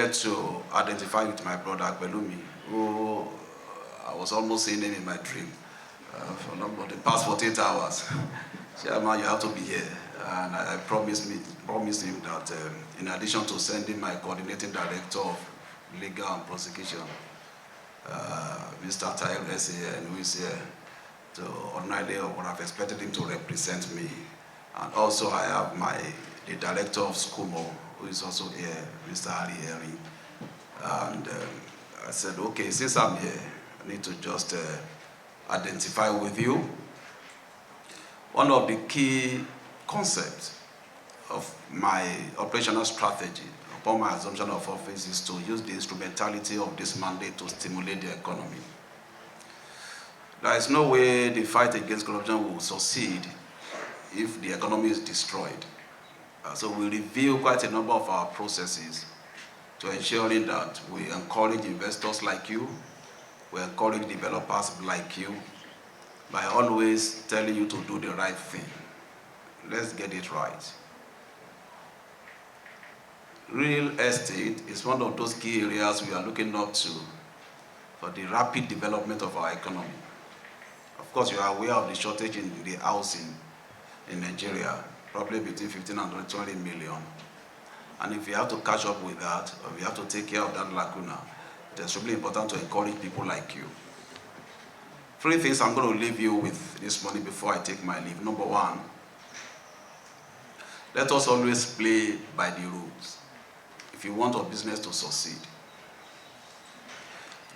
get to identify with my brother Belumi, who I was almost seeing him in my dream for the past 48 hours. Chairman, you have to be here. And I promised him that in addition to sending my coordinating director of legal and prosecution, Mr. Tayo SAN, who is here, so ordinarily I would have expected him to represent me. And also I have the director of SCUMO, who is also here, Mr. Ali Eri. And I said, okay, since I'm here, I need to just identify with you. One of the key concepts of my operational strategy upon my assumption of office is to use the instrumentality of this mandate to stimulate the economy. There is no way the fight against corruption will succeed if the economy is destroyed. So we review quite a number of our processes to ensuring that we encourage investors like you, we encourage developers like you, by always telling you to do the right thing. Let's get it right. Real estate is one of those key areas we are looking up to for the rapid development of our economy. Of course, you are aware of the shortage in the housing in Nigeria, probably between 15 and 20 million. And if we have to catch up with that, or we have to take care of that lacuna, it's really important to encourage people like you. 3 things I'm going to leave you with this morning before I take my leave. Number 1, let us always play by the rules if you want our business to succeed.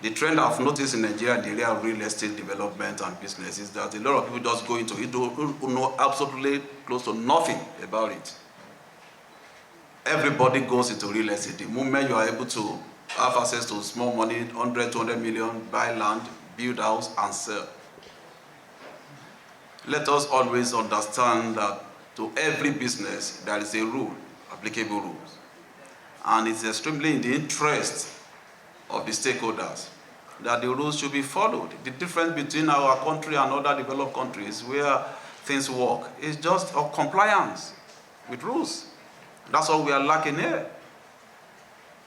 The trend I've noticed in Nigeria in the area of real estate development and business is that a lot of people just go into it who know absolutely close to nothing about it. Everybody goes into real estate. The moment you are able to have access to small money, 100, 200 million, buy land, build house, and sell. Let us always understand that to every business there is a rule, applicable rules. And it's extremely in the interest of the stakeholders that the rules should be followed. The difference between our country and other developed countries where things work is just of compliance with rules. That's all we are lacking here.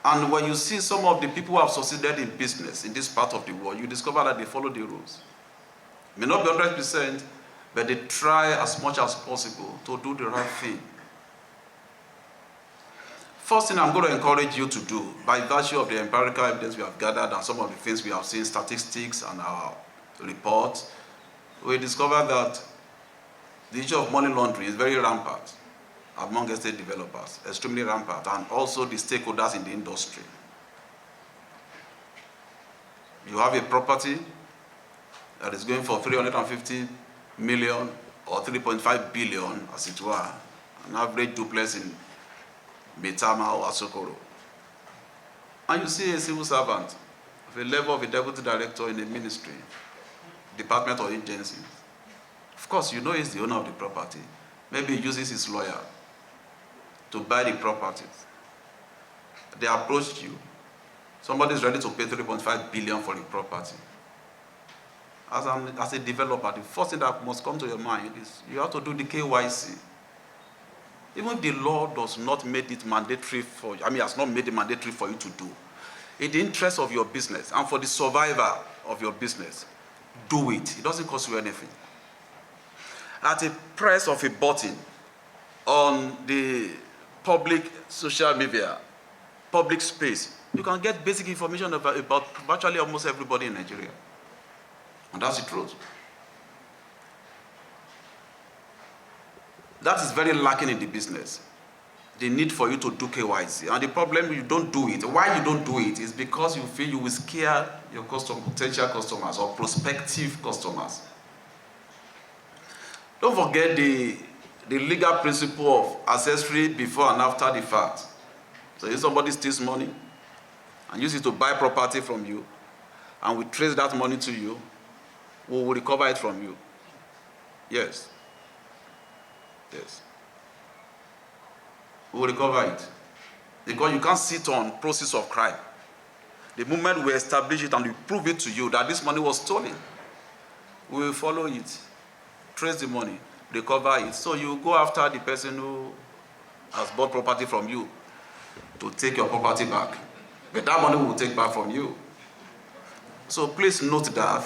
And when you see some of the people who have succeeded in business in this part of the world, you discover that they follow the rules. It may not be 100%, but they try as much as possible to do the right thing. First thing I'm going to encourage you to do, by virtue of the empirical evidence we have gathered and some of the things we have seen, statistics and our reports, we discover that the issue of money laundering is very rampant among estate developers, extremely rampant, and also the stakeholders in the industry. You have a property that is going for 350 million or 3.5 billion, as it were, an average duplex in Betama or Asokoro. And you see a civil servant of the level of a deputy director in a ministry, department or agency. Of course, you know he's the owner of the property. Maybe he uses his lawyer to buy the properties. They approached you. Somebody is ready to pay 3.5 billion for the property. As a developer, the first thing that must come to your mind is you have to do the KYC. Even if the law does not make it mandatory for you, has not made it mandatory for you to do, in the interest of your business and for the survival of your business, do it. It doesn't cost you anything. At a press of a button on the public social media, public space, you can get basic information about virtually almost everybody in Nigeria. And that's the truth. That is very lacking in the business. The need for you to do KYC. And the problem you don't do it, why you don't do it, is because you feel you will scare your potential customers or prospective customers. Don't forget the legal principle of accessory before and after the fact. So if somebody steals money and uses it to buy property from you, and we trace that money to you, we will recover it from you. Yes. Yes. We will recover it. Because you can't sit on process of crime. The moment we establish it and we prove it to you that this money was stolen, we will follow it, trace the money, recover it. So you go after the person who has bought property from you to take your property back. But that money will take back from you. So please note that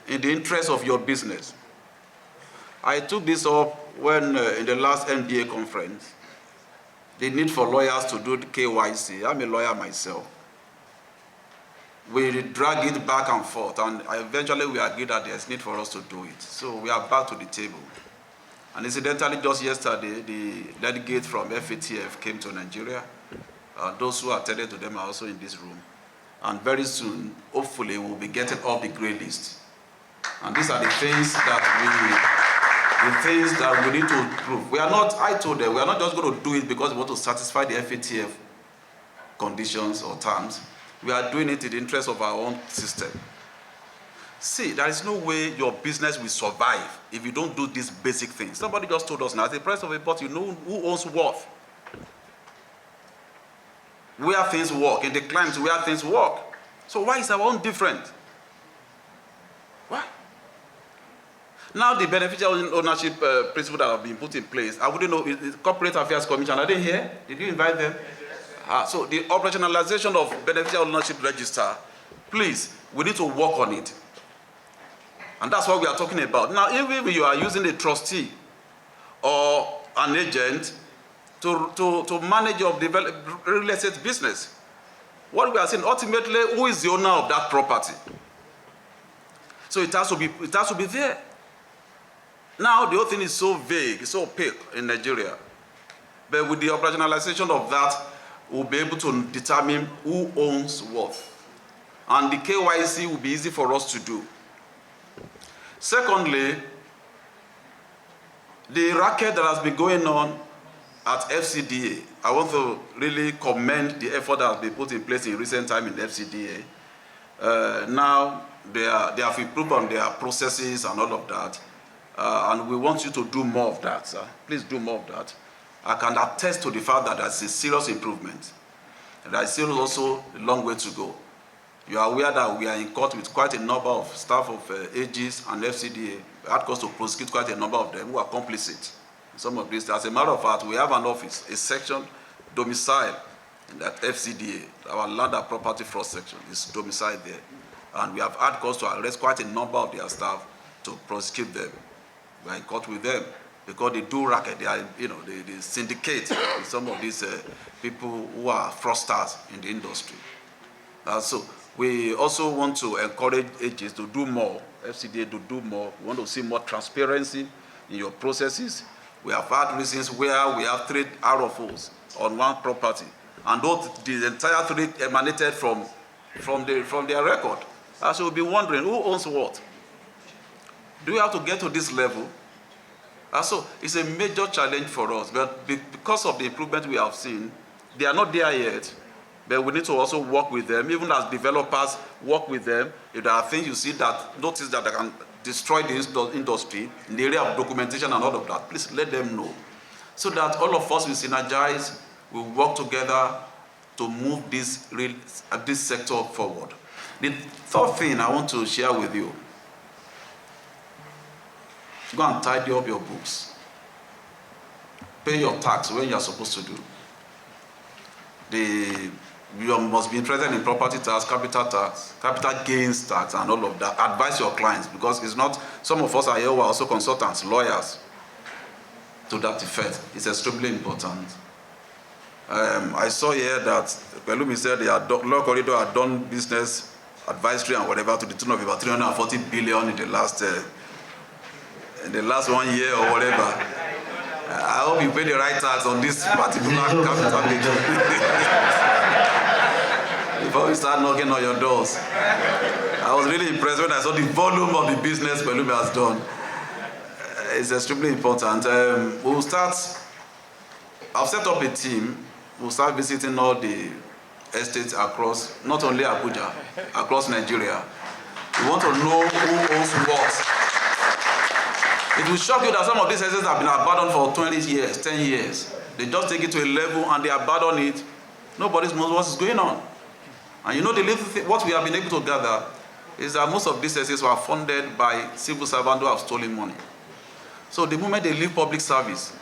in the interest of your business. I took this up when in the last MDA conference, the need for lawyers to do the KYC. I'm a lawyer myself. We drag it back and forth, and eventually we agreed that there's need for us to do it. So we are back to the table. And incidentally, just yesterday, the delegate from FATF came to Nigeria. Those who attended to them are also in this room. And very soon, hopefully, we'll be getting off the grey list. And these are the things that we need to improve. I told them, we are not just going to do it because we want to satisfy the FATF conditions or terms. We are doing it in the interest of our own system. See, there is no way your business will survive if you don't do these basic things. Somebody just told us now, at the price of a pot, you know who owns what. Where things work, in the clients where things work. So why is our own different? Why? Now the beneficial ownership principle that have been put in place, I wouldn't know, is Corporate Affairs Commission, are they here? Did you invite them? So the operationalization of beneficial ownership register, please, we need to work on it. And that's what we are talking about. Now, even if you are using a trustee or an agent to manage your real estate business, what we are saying, ultimately, who is the owner of that property? So it has to be there. Now, the whole thing is so vague, so opaque in Nigeria. But with the operationalization of that, we'll be able to determine who owns what. And the KYC will be easy for us to do. Secondly, the racket that has been going on at FCDA, I want to really commend the effort that has been put in place in recent time in the FCDA. Now, they have improved on their processes and all of that. And we want you to do more of that, sir. Please do more of that. I can attest to the fact that there's a serious improvement. And there is still also a long way to go. You are aware that we are in court with quite a number of staff of AGs and FCDA. We had cause to prosecute quite a number of them who are complicit in some of this. As a matter of fact, we have an office, a section, domicile in that FCDA, our Land and Property Fraud section is domiciled there. And we have had cause to arrest quite a number of their staff to prosecute them. We are in court with them because they do racket. They are, they syndicate with some of these people who are fraudsters in the industry. So we also want to encourage AGs to do more, FCDA to do more. We want to see more transparency in your processes. We have had reasons where we have 3 RFOs on one property, and the entire 3 emanated from their record. So we'll be wondering who owns what. Do we have to get to this level? So it's a major challenge for us, but because of the improvement we have seen, they are not there yet. But we need to also work with them, even as developers work with them. If there are things you see notice that they can destroy the industry in the area of documentation and all of that, please let them know. So that all of us will synergize, will work together to move this sector forward. The third thing I want to share with you, go and tidy up your books. Pay your tax when you are supposed to do. You must be interested in property tax, capital gains tax, and all of that. Advise your clients, because it's not, some of us are here who are also consultants, lawyers, to that effect. It's extremely important. I saw here that Pelumi said Olukoyede had done business advisory and whatever to the tune of about 340 billion in the last 1 year or whatever. I hope you pay the right tax on this particular capital gain. Before we start knocking on your doors. I was really impressed when I saw the volume of the business Pelumi has done. It's extremely important. We'll start, I've set up a team. We'll start visiting all the estates across, not only Abuja, across Nigeria. We want to know who owns what. It will shock you that some of these estates have been abandoned for 20 years, 10 years. They just take it to a level and they abandon it. Nobody knows what is going on. And you know, what we have been able to gather is that most of these estates were funded by civil servants who have stolen money. So the moment they leave public service,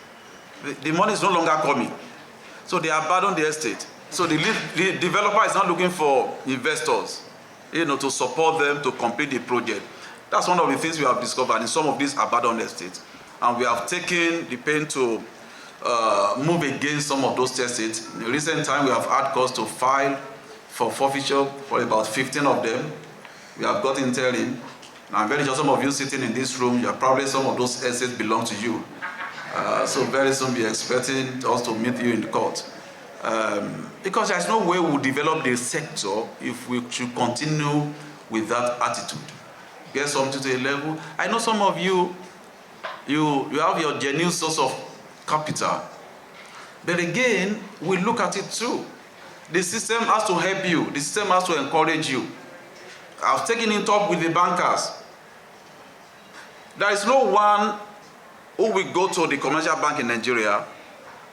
the money is no longer coming. So they abandon the estate. So the developer is not looking for investors, to support them to complete the project. That's one of the things we have discovered in some of these abandoned estates. And we have taken the pain to move against some of those estates. In recent time, we have had cause to file for forfeiture for about 15 of them. We have got interim. Now, I'm very sure some of you sitting in this room, you are probably some of those estates belong to you. So very soon be expecting us to meet you in court. Because there's no way we'll develop the sector if we should continue with that attitude. Get something to a level. I know some of you, you have your genuine source of capital. But again, we look at it too. The system has to help you. The system has to encourage you. I've taken it up with the bankers. There is no one who will go to the commercial bank in Nigeria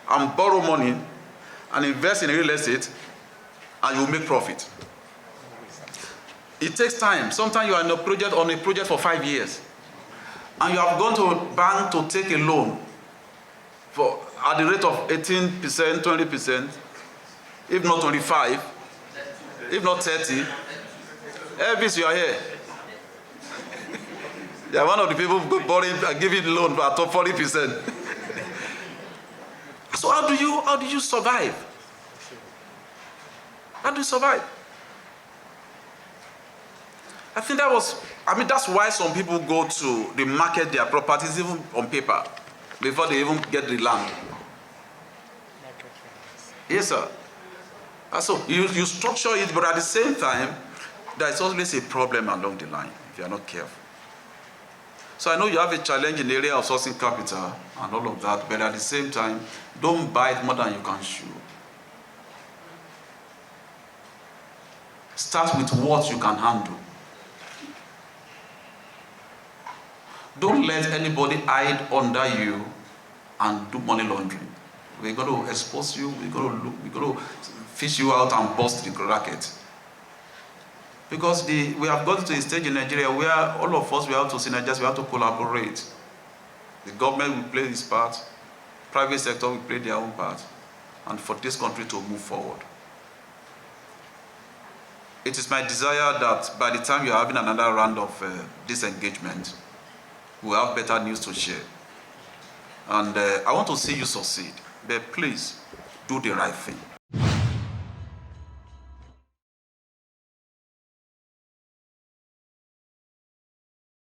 and borrow money and invest in real estate and you will make profit. It takes time. Sometimes you are on a project for 5 years and you have gone to a bank to take a loan at the rate of 18%, 20%, if not 25, if not 30. Elvis, you are here. You are one of the people who borrowing and giving loan at 40%. So how do you survive? How do you survive? I think that's why some people go to the market their properties even on paper before they even get the land. Yes, sir. So you structure it, but at the same time, there is always a problem along the line if you are not careful. So I know you have a challenge in the area of sourcing capital and all of that, but at the same time, don't bite more than you can chew. Start with what you can handle. Don't let anybody hide under you and do money laundering. We're going to expose you, we're going to fish you out and bust the racket. Because we have gotten to a stage in Nigeria where all of us, we have to synergize, we have to collaborate. The government will play its part, private sector will play their own part, and for this country to move forward. It is my desire that by the time you're having another round of this engagement, we'll have better news to share. And I want to see you succeed, but please do the right thing.